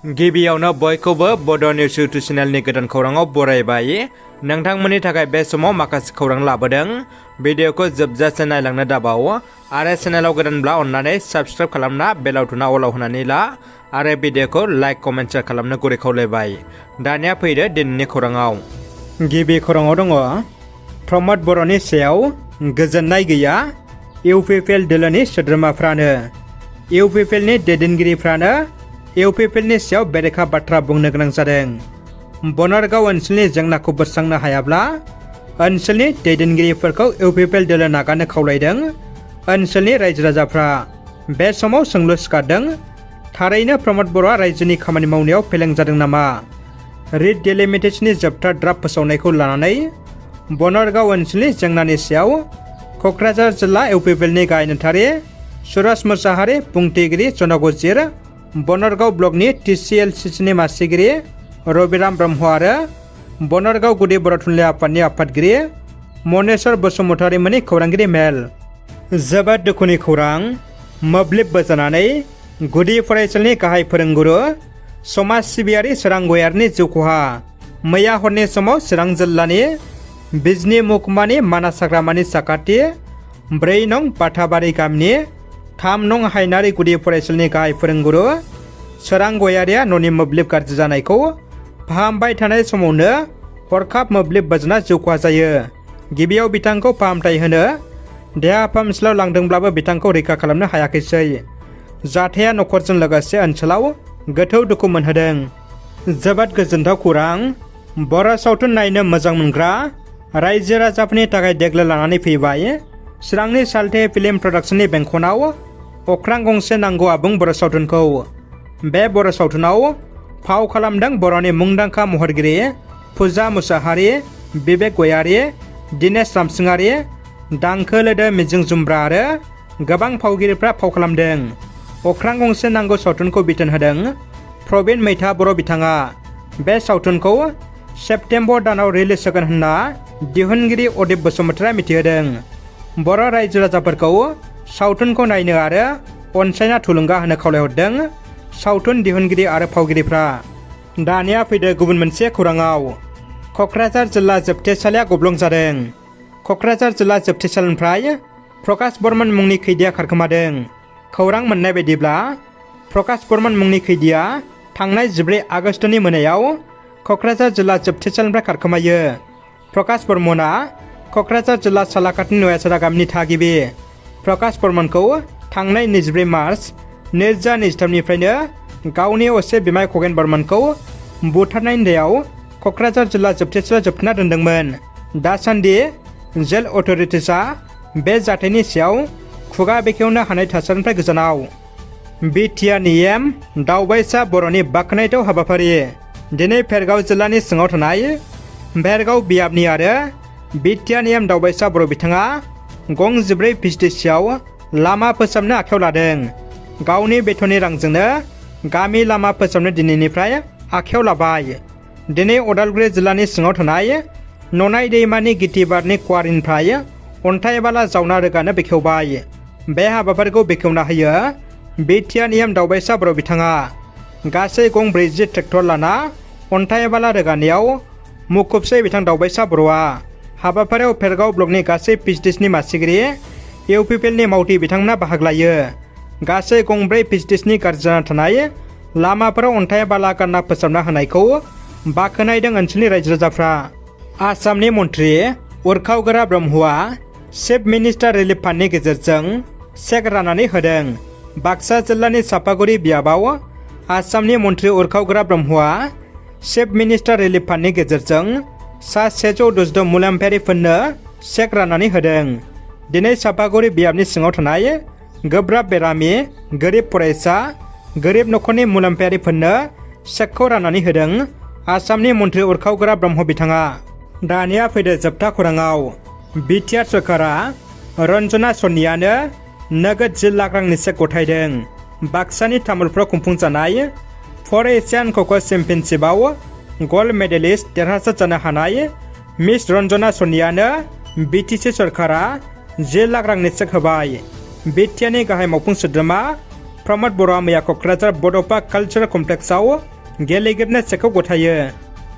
गिबियावनो बयखौबो बड' निउस इउटुब चेनेलनि गोदान खौराङाव बरायबाय। नोंथांमोननि थाखाय बे समाव माखासे खौरां लाबोदों। भिडिअखौ जोबजासे नायलांनो दाबाव आरो चेनेलाव गोदानब्ला अन्नानै साबस्क्राइब खालामना बेल आइकनआ अलाव होनानै ला आरो भिडिअखौ लाइक कमेन्ट शेयार खालामनो गुरै खावलायबाय। दानिया फैदो दिनैनि खौराङाव। गिबि खौराङाव दङ प्रमद बर'नि सायाव गोजोननाय गैया इउपिपिएल दोलोनि सोद्रोमाफ्रानो। इउपिपिएलनि दैदेनगिरिफ्रानो इउपिपिएलनि सायाव बेरेखा बाथ्रा बुंनो गोनां जादों। बनारगाव ओनसोलनि जेंनाखौ बोस्रांनो हायाब्ला ओनसोलनि दैदेनगिरिफोरखौ इउपिपिएल दोलो नागारनो खावलायदों ओनसोलनि रायजो राजाफ्रा। बे समाव सोंलु सिखारदों, थारैनो प्रमद बर'आ रायजोनि खामानि मावनायाव फेलें जादों नामा? रिट डिलिमिटेशननि जोबथा ड्राफ्ट फोसावनायखौ लानानै बनारगाव ओनसोलनि जेंनानि सायाव क'क्राझार जिल्ला इउपिपिएलनि गाहाय नेतारि सुरज मुसाहारि, बुंथिगिरि जनगजिर, बनारगाव ब्लकनि टिसिएलसिसिनि मासिगिरि रबिराम ब्रह्म आरो बनारगाव गुदि बर' थुनलाइ आफादनि आफादगिरि मनेस्वर बसुमतारिमोननि खौरांगिरि मेल। जोबोद दुखुनि खौरां, मोब्लिब बोजानानै गुदि फरायसालिनि गाहाय फोरोंगुरु समाज सिबियारि सोरां गयारिनि जिउ खहा। मैया हरनि समाव चिरां जिल्लानि बिजनी महकुमानि मानास हाग्रामानि साखाथि 4 नं बाथाबारि गामिनि 3 नं हायनारि गुदि फरायसालिनि गाहाय फोरोंगुरु सोरां गयारिया न'नि मोब्लिब गाज्रि जानायखौ फाहामबाय थानाय समावनो हरखाब मोब्लिब बोजना जिउ खहा जायो। गिबियाव बिथांखौ फाहामथाय होनो देहा फाहामसालियाव लांदोंब्लाबो बिथांखौ रैखा खालामनो हायाखैसै। जाथाया न'खरजों लोगोसे ओनसोलाव गोथौ दुखु मोनहोदों। जोबोद गोजोनथाव खौरां, बर' सावथुन नायनो मोजां मोनग्रा रायजो राजाफोरनि थाखाय देग्लाय लानानै फैबाय चिरांनि साल्थे फिल्म प्रडाक्शननि बेंखनाव अख्रां गंसे नांगौ आबुं बर' सावथुनखौ। बे बर' सावथुनाव फाव खालामदों बर'नि मुंदांखा महरगिरि फुजा मुसाहारि, बिबेक गयारि, दिनेश रामसिंहारि, दांखो लोदो मिजिं जुमब्रा आरो गोबां फावगिरिफ्रा फाव खालामदों। अख्रां गंसे नांगौ सावथुनखौ बिथोन होदों प्रबिन मैथा बर' बिथाङा। बे सावथुनखौ सेप्तेम्बर दानाव रिलिज जागोन होनना दिहुनगिरि अदिप बसुमतारिया मिथिहोदों। बर' रायजो राजाफोरखौ सावथुनखौ नायनो आरो अनसायना थुलुंगा होनो खावलायहरदों सावथुन दिहुनगिरि आरो फावगिरिफ्रा। दानिया फैदो गुबुन मोनसे खौराङाव। क'क्राझार जिल्ला जोबथेसालिया गब्लं जादों। क'क्राझार जिल्ला जोबथेसालिनिफ्राय प्रकाश बर्मन मुंनि खैदिया खारखोमादों। खौरां मोननाय बायदिब्ला प्रकाश बर्मन मुंनि खैदिया थांनाय 14 आगस्तनि मोनायाव क'क्राझार जिल्ला जोबथेसालिनिफ्राय खारखोमायो। प्रकाश बर्मनआ क'क्राझार जिल्ला सालाकाटनि नयासारा गामिनि थागिबि। प्रकाश बर्मनखौ थांनाय 24 मार्च 2023निफ्रायनो गावनि असे बिमाय खगेन बर्मनखौ बुथारनायनि दायाव क'क्राझार जिल्ला जोबथेसालियाव जोबथेना दोनदोंमोन। दासान्दि जेल अथ'रिटिसआ बे जाथायनि सायाव खुगा बेखेवनो हानाय थासारिनिफ्राय गोजानाव। बिटिआरनि एम दावबायसा बर'नि बाख्नायथाव हाबाफारि। दिनै भेरगाव जिल्लानि सिङाव थानाय भेरगाव बियाबनि आरो बिटिआरनि एम दावबायसा बर' बिथाङा गं 14 भिसिडिसिआव लामा फोसाबनो आखायाव लादों। गावनि बेथननि रांजोंनो गामि लामा फोसाबनो दिनैनिफ्राय आखायाव लाबाय। दिनै अदालगुरि जिल्लानि सिङाव थानाय ननाय दैमानि गितिबारनि क्वारिनिफ्राय अन्थाइ बाला जावना रोगानो बेखेवबाय। बे हाबाफारिखौ बेखेवना होयो बिटिआरनि एम दावबायसा बर' बिथाङा। गासै गं 40 ट्रेक्टर लाना अन्थाइ बाला रोगानायाव मुखुबसै बिथां दावबायसा बर'आ। हाबाफारियाव भेरगाव ब्लकनि गासै भिसिडिसनि मासिगिरि इउपिपिएलनि मावथि बिथांमोना बाहागो लायो। गासै गं 4 भिसिडिसनि गाज्रि जाना थानाय लामाफोराव अन्थाइ बाला गारना फोसाबना होनायखौ बाख्नायदों ओनसोलनि रायजो राजाफ्रा। आसामनि मन्थ्रि उरखावगोरा ब्रह्मआ चिफ मिनिस्टार रिलिफ फान्डनि गेजेरजों चेक राननानै होदों। बाक्सा जिल्लानि चापागुरि बियाबाव आसामनि मन्थ्रि उरखावगोरा ब्रह्मआ चिफ मिनिस्टार रिलिफ फान्डनि गेजेरजों सा 166 मुलाम्फायारिफोरनो चेक राननानै होदों। दिनै चापागुरि बियाबनि सिङाव थानाय गोब्राब बेरामि, गोरिब फरायसा, गोरिब न'खरनि मुलाम्फायारिफोरनो चेकखौ राननानै होदों आसामनि मन्थ्रि उरखावगोरा ब्रह्म बिथाङा। दानिया फैदो जोबथा खौराङाव। बिटिआर सरकारा रन्जना सनियानो नोगोद 10 लाख रांनि चेक गथायदों। बाक्सानि तामुलपुराव खुंफुंजानाय फर एसियान ख'ख' चेम्पियनशिपआव गल्ड मेडेलिस्ट देरहासार जानो हानाय मिस रन्जना सनियानो बिटिसि सरकारा 10 लाख रांनि चेक होबाय। बिटिआरनि गाहाय मावफुं सोद्रोमा प्रमद बर'आ मैया क'क्राझार बड'फा कालचार कमप्लेक्सआव गेलेगिरिनो चेकखौ गथायो।